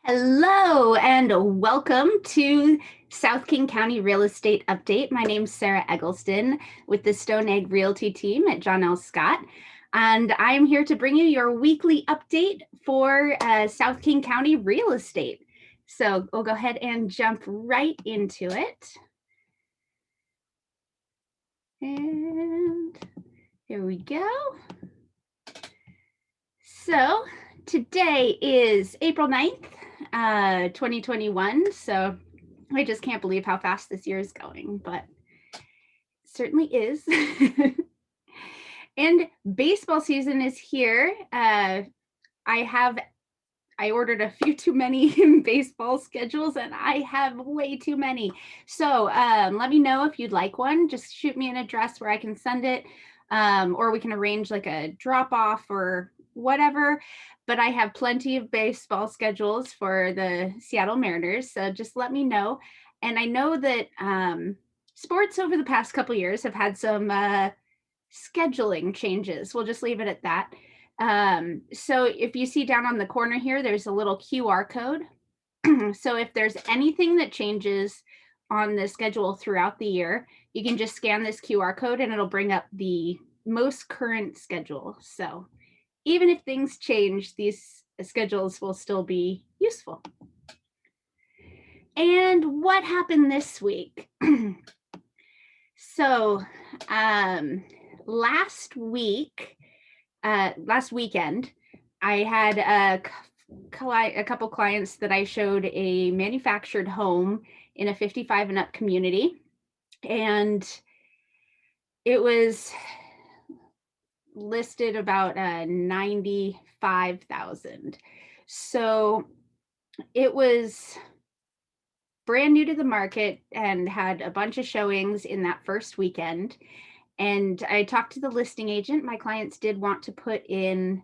Hello and welcome to South King County Real Estate Update. My name's Sarah Eggleston with the Stone Egg Realty team at John L. Scott. And I'm here to bring you your weekly update for South King County real estate. So we'll go ahead and jump right into it. And here we go. So today is April 9th, 2021. So I just can't believe how fast this year is going, but it certainly is. And baseball season is here. I ordered a few too many baseball schedules and I have way too many. So let me know if you'd like one. Just shoot me an address where I can send it, or we can arrange like a drop off or whatever. But I have plenty of baseball schedules for the Seattle Mariners. So just let me know. And I know that sports over the past couple years have had some scheduling changes. We'll just leave it at that. So if you see down on the corner here, there's a little QR code. So if there's anything that changes on the schedule throughout the year, you can just scan this QR code and it'll bring up the most current schedule. So even if things change, these schedules will still be useful. And what happened this week? So last weekend, I had a couple clients that I showed a manufactured home in a 55 and up community, and it was listed about 95,000. So it was brand new to the market and had a bunch of showings in that first weekend. And I talked to the listing agent. My clients did want to put in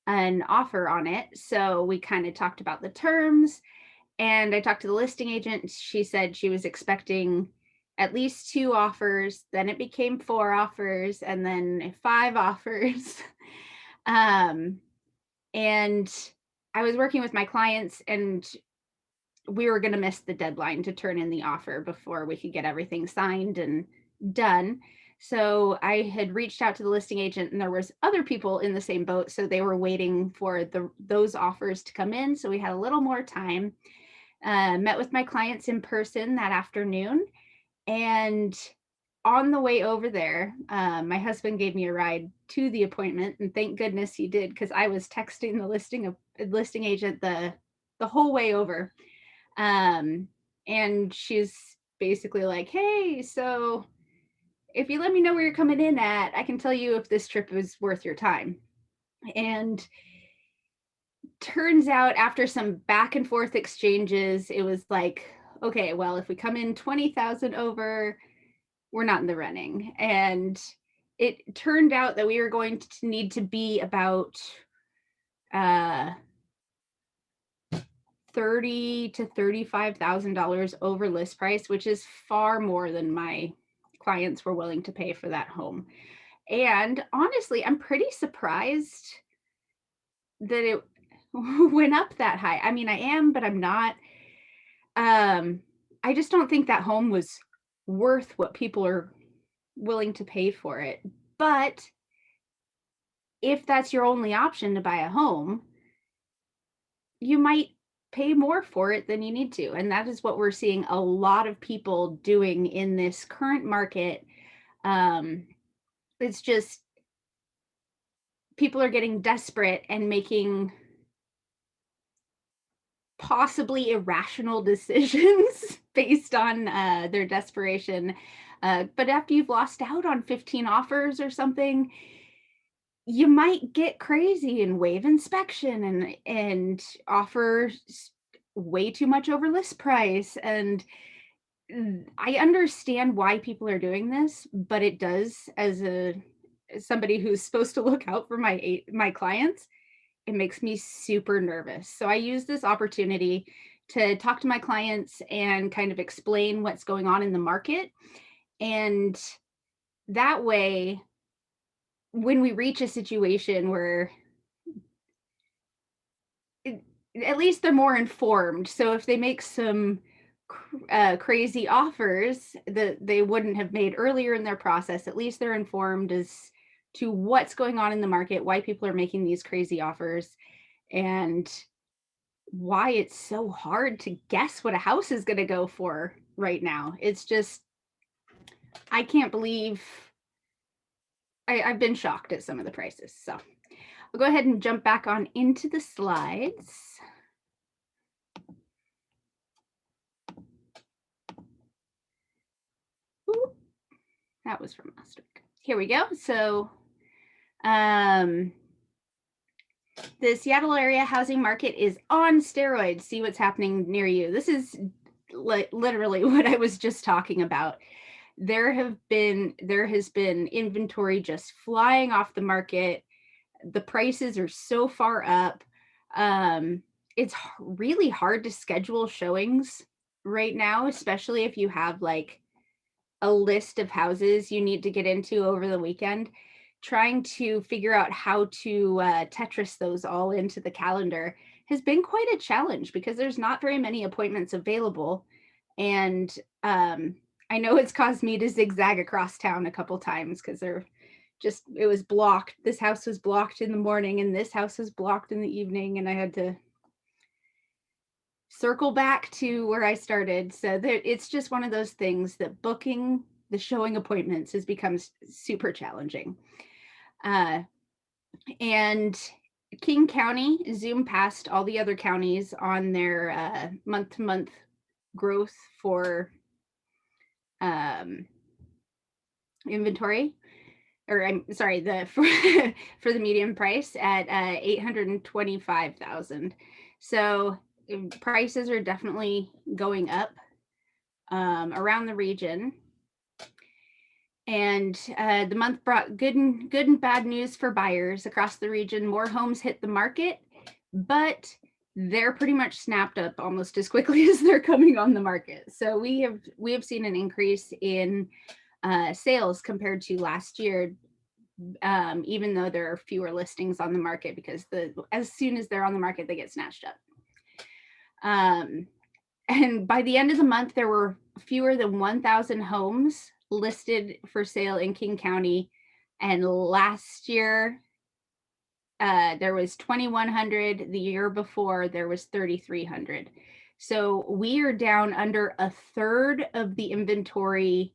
an offer on it. So we kind of talked about the terms, and I talked to the listing agent. She said she was expecting at least 2 offers. Then it became 4 offers and then 5 offers. And I was working with my clients and we were going to miss the deadline to turn in the offer before we could get everything signed and done. So I had reached out to the listing agent and there was other people in the same boat. So they were waiting for those offers to come in. So we had a little more time. Met with my clients in person that afternoon. And on the way over there, my husband gave me a ride to the appointment. And thank goodness he did, because I was texting the listing agent the whole way over. And she's basically like, hey, so if you let me know where you're coming in at, I can tell you if this trip is worth your time. And turns out after some back and forth exchanges, it was like, okay, well, if we come in 20,000 over, we're not in the running. And it turned out that we were going to need to be about $30,000 to $35,000 over list price, which is far more than my clients were willing to pay for that home. And honestly, I'm pretty surprised that it went up that high. I mean, I am, but I'm not. I just don't think that home was worth what people are willing to pay for it. But if that's your only option to buy a home, you might pay more for it than you need to. And that is what we're seeing a lot of people doing in this current market. It's just people are getting desperate and making possibly irrational decisions based on their desperation. But after you've lost out on 15 offers or something, you might get crazy and waive inspection and offer way too much over list price. And I understand why people are doing this, but it does, as somebody who's supposed to look out for my clients, it makes me super nervous. So I use this opportunity to talk to my clients and kind of explain what's going on in the market. And that way, when we reach a situation where at least they're more informed. So if they make some crazy offers that they wouldn't have made earlier in their process, at least they're informed as to what's going on in the market, why people are making these crazy offers, and why it's so hard to guess what a house is going to go for right now. It's just, I can't believe I've been shocked at some of the prices. So I'll go ahead and jump back on into the slides. Ooh, that was from last week. Here we go. So the Seattle area housing market is on steroids. See what's happening near you. This is literally what I was just talking about. There has been inventory just flying off the market. The prices are so far up. It's really hard to schedule showings right now, especially if you have like a list of houses you need to get into over the weekend. Trying to figure out how to Tetris those all into the calendar has been quite a challenge because there's not very many appointments available. And I know it's caused me to zigzag across town a couple times because it was blocked. This house was blocked in the morning and this house was blocked in the evening, and I had to circle back to where I started. So it's just one of those things that booking the showing appointments has become super challenging. And King County zoomed past all the other counties on their month-to-month growth for inventory, or I'm sorry, for the median price at 825,000. So prices are definitely going up around the region. And the month brought good and bad news for buyers across the region. More homes hit the market, but they're pretty much snapped up almost as quickly as they're coming on the market. So we have seen an increase in sales compared to last year, even though there are fewer listings on the market, because as soon as they're on the market, they get snatched up. And by the end of the month, there were fewer than 1,000 homes listed for sale in King County. And last year, there was 2,100. The year before, there was 3,300. So we are down under a third of the inventory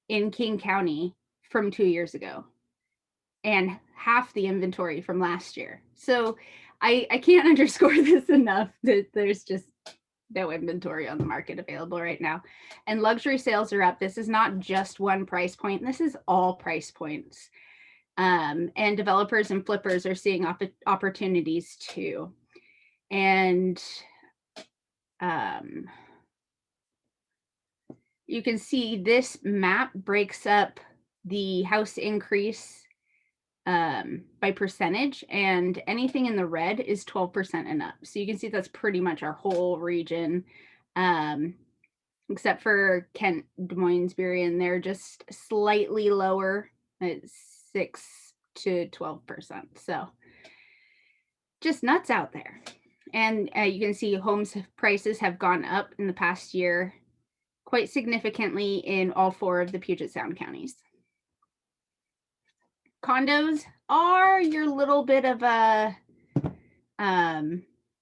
in King County from 2 years ago, and half the inventory from last year. So I can't underscore this enough that there's just no inventory on the market available right now. And luxury sales are up. This is not just one price point. This is all price points. And developers and flippers are seeing opportunities too. And you can see this map breaks up the house increase by percentage, and anything in the red is 12% and up. So you can see that's pretty much our whole region, except for Kent, Des Moines, Berrien, they're just slightly lower at 6 to 12%. So just nuts out there. And you can see homes prices have gone up in the past year quite significantly in all 4 of the Puget Sound counties. Condos are your little bit of a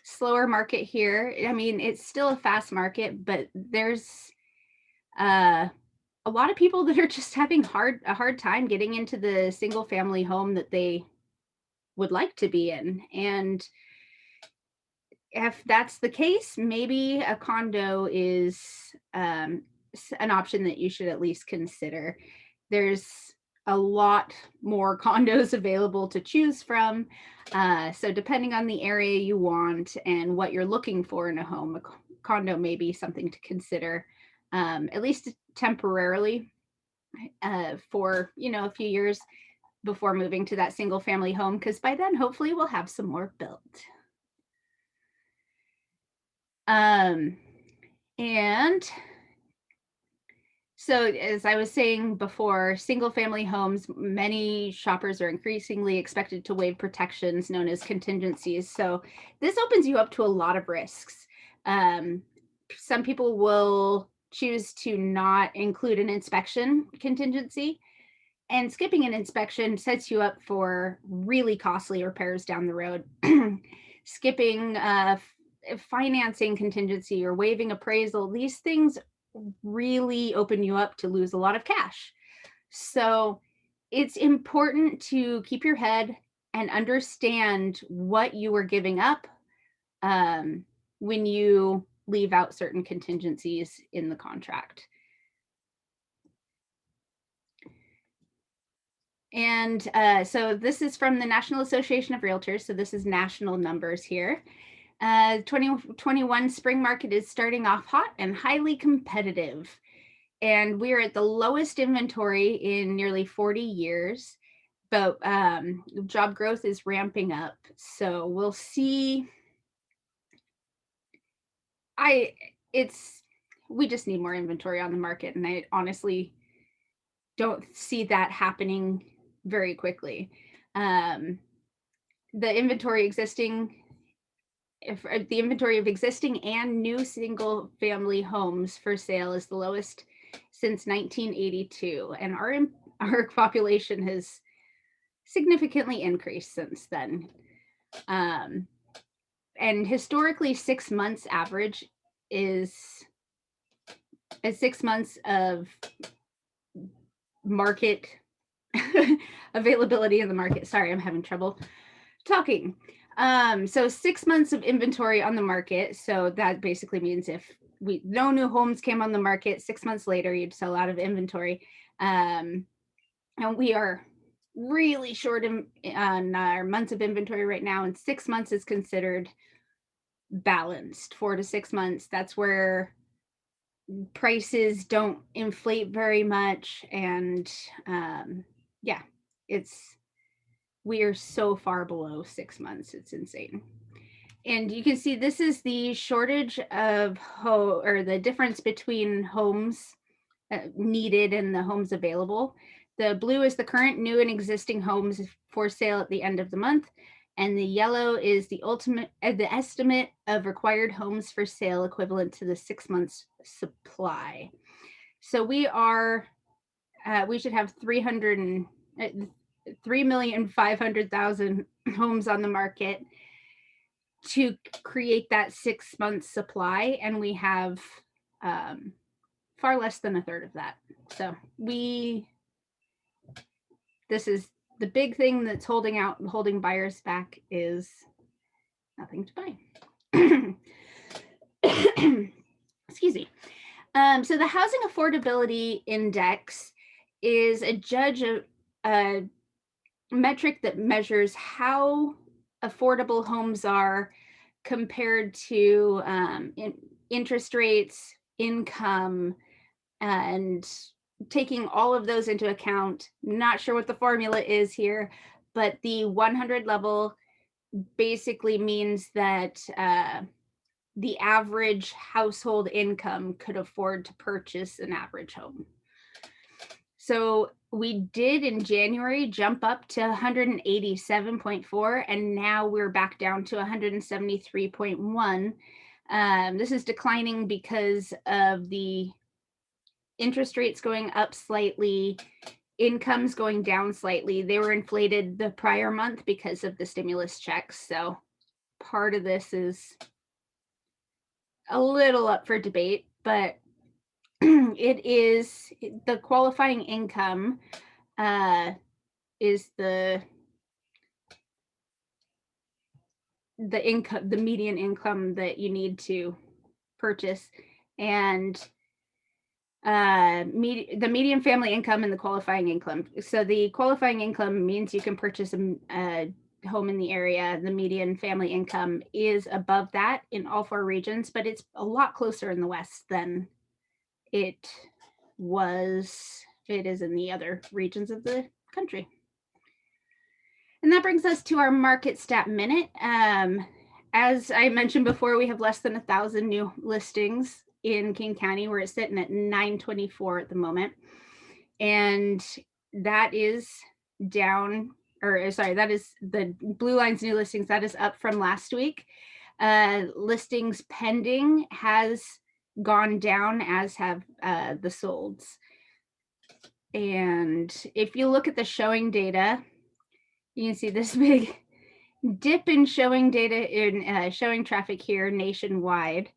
slower market here. I mean, it's still a fast market, but there's a lot of people that are just having a hard time getting into the single family home that they would like to be in. And if that's the case, maybe a condo is an option that you should at least consider. There's a lot more condos available to choose from. So depending on the area you want and what you're looking for in a home, a condo may be something to consider, at least temporarily, for a few years before moving to that single family home, because by then hopefully we'll have some more built. And So, as I was saying before, single family homes, many shoppers are increasingly expected to waive protections known as contingencies. So, this opens you up to a lot of risks. Um, some people will choose to not include an inspection contingency, and skipping an inspection sets you up for really costly repairs down the road. Skipping financing contingency or waiving appraisal, these things really open you up to lose a lot of cash. So it's important to keep your head and understand what you are giving up um, when you leave out certain contingencies in the contract. And so this is from the National Association of Realtors. So this is national numbers here. 2021 spring market is starting off hot and highly competitive. And we are at the lowest inventory in nearly 40 years, but job growth is ramping up. So we'll see. I it's we just need more inventory on the market, and I honestly don't see that happening very quickly. Um, the inventory existing if the inventory of existing and new single family homes for sale is the lowest since 1982, and our population has significantly increased since then. Um, and historically, 6 months average is 6 months of market availability in the market. Sorry, I'm having trouble talking. So 6 months of inventory on the market. So that basically means if no new homes came on the market 6 months later, you'd sell out of inventory. And we are really short on our months of inventory right now, and 6 months is considered balanced. 4 to 6 months, that's where prices don't inflate very much, and yeah, it's we are so far below 6 months, it's insane. And you can see this is the shortage of or the difference between homes needed and the homes available. The blue is the current new and existing homes for sale at the end of the month, and the yellow is the estimate of required homes for sale equivalent to the 6 months supply. So we should have 3,500,000 homes on the market to create that 6 months supply, and we have far less than a third of that. So this is the big thing that's holding buyers back is nothing to buy. Excuse me. So the Housing Affordability Index is a metric that measures how affordable homes are compared to interest rates, income, and taking all of those into account. Not sure what the formula is here, but the 100 level basically means that the average household income could afford to purchase an average home. So we did in January jump up to 187.4, and now we're back down to 173.1. This is declining because of the interest rates going up slightly, incomes going down slightly. They were inflated the prior month because of the stimulus checks. So part of this is a little up for debate, but it is the qualifying income is the median income that you need to purchase, and the median family income and the qualifying income. So the qualifying income means you can purchase a home in the area. The median family income is above that in all four regions, but it's a lot closer in the West than it is in the other regions of the country. And that brings us to our market stat minute. As I mentioned before, we have less than 1,000 new listings in King County. We're sitting at 924 at the moment. And that is down, or sorry, that is the Blue Line's new listings. That is up from last week. Listings pending has gone down, as have the solds. And if you look at the showing data, you can see this big dip in showing data in showing traffic here nationwide.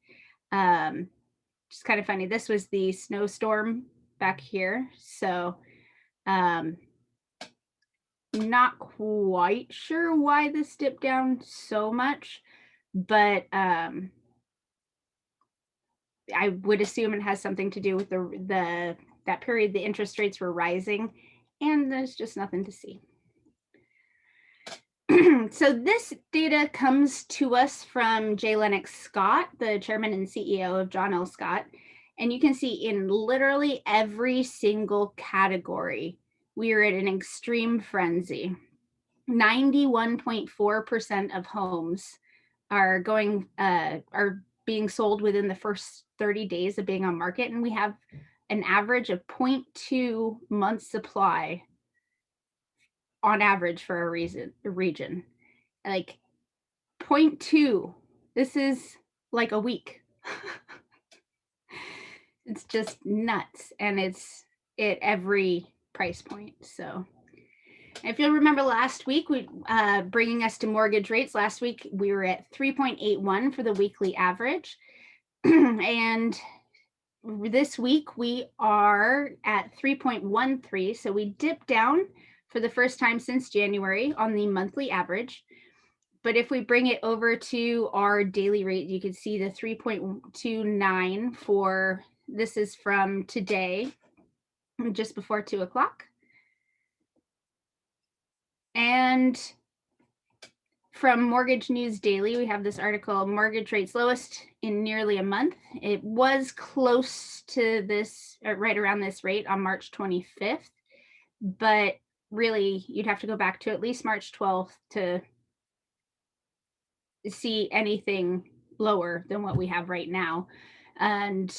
Just kind of funny. This was the snowstorm back here. So not quite sure why this dipped down so much, but I would assume it has something to do with that period the interest rates were rising, and there's just nothing to see. So this data comes to us from J. Lennox Scott, the chairman and CEO of John L. Scott. And you can see in literally every single category, we are at an extreme frenzy. 91.4% of homes are being sold within the first 30 days of being on market. And we have an average of 0.2 months supply on average for a region. Like 0.2, this is like a week. It's just nuts, and it's at every price point. So if you'll remember last week, we bringing us to mortgage rates. Last week we were at 3.81 for the weekly average, and this week we are at 3.13. So we dipped down for the first time since January on the monthly average. But if we bring it over to our daily rate, you can see the 3.29 for, this is from today, just before 2 o'clock. And from Mortgage News Daily, we have this article, mortgage rates lowest in nearly a month. It was close to this, right around this rate on March 25th. But really, you'd have to go back to at least March 12th to see anything lower than what we have right now. And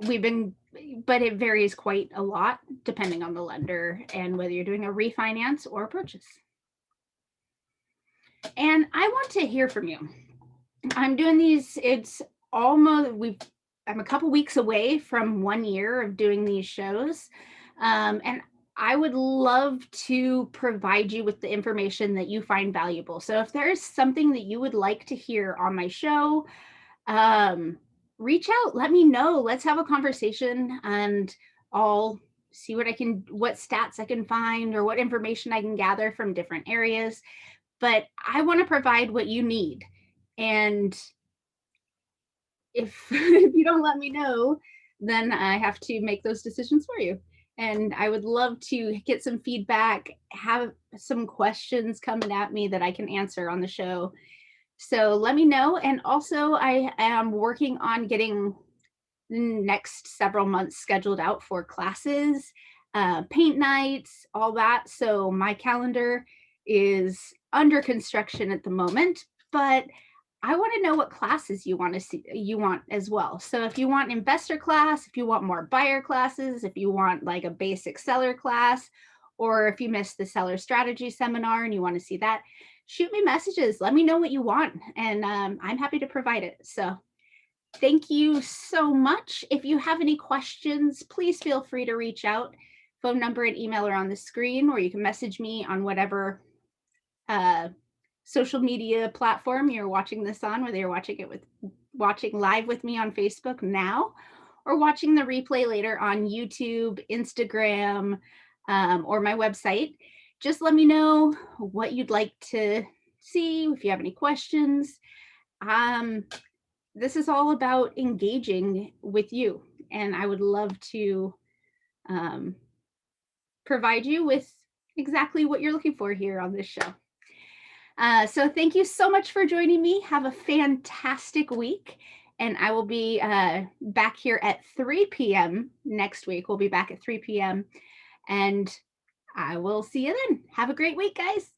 but it varies quite a lot depending on the lender and whether you're doing a refinance or a purchase. And I want to hear from you. I'm doing these, it's almost, I'm a couple weeks away from 1 year of doing these shows. And I would love to provide you with the information that you find valuable. So if there's something that you would like to hear on my show, reach out, let me know. Let's have a conversation, and I'll see what stats I can find or what information I can gather from different areas. But I want to provide what you need. And if you don't let me know, then I have to make those decisions for you. And I would love to get some feedback, have some questions coming at me that I can answer on the show. So let me know. And also, I am working on getting the next several months scheduled out for classes, paint nights, all that. So my calendar is under construction at the moment, but I want to know what classes you want as well. So if you want investor class, if you want more buyer classes, if you want like a basic seller class, or if you missed the seller strategy seminar and you want to see that, shoot me messages. Let me know what you want, and I'm happy to provide it. So thank you so much. If you have any questions, please feel free to reach out. Phone number and email are on the screen, or you can message me on whatever social media platform you're watching this on, whether you're watching live with me on Facebook now, or watching the replay later on YouTube, Instagram, or my website. Just let me know what you'd like to see, if you have any questions. This is all about engaging with you, and I would love to provide you with exactly what you're looking for here on this show. So thank you so much for joining me. Have a fantastic week. And I will be back here at 3 p.m. next week. We'll be back at 3 p.m. And I will see you then. Have a great week, guys.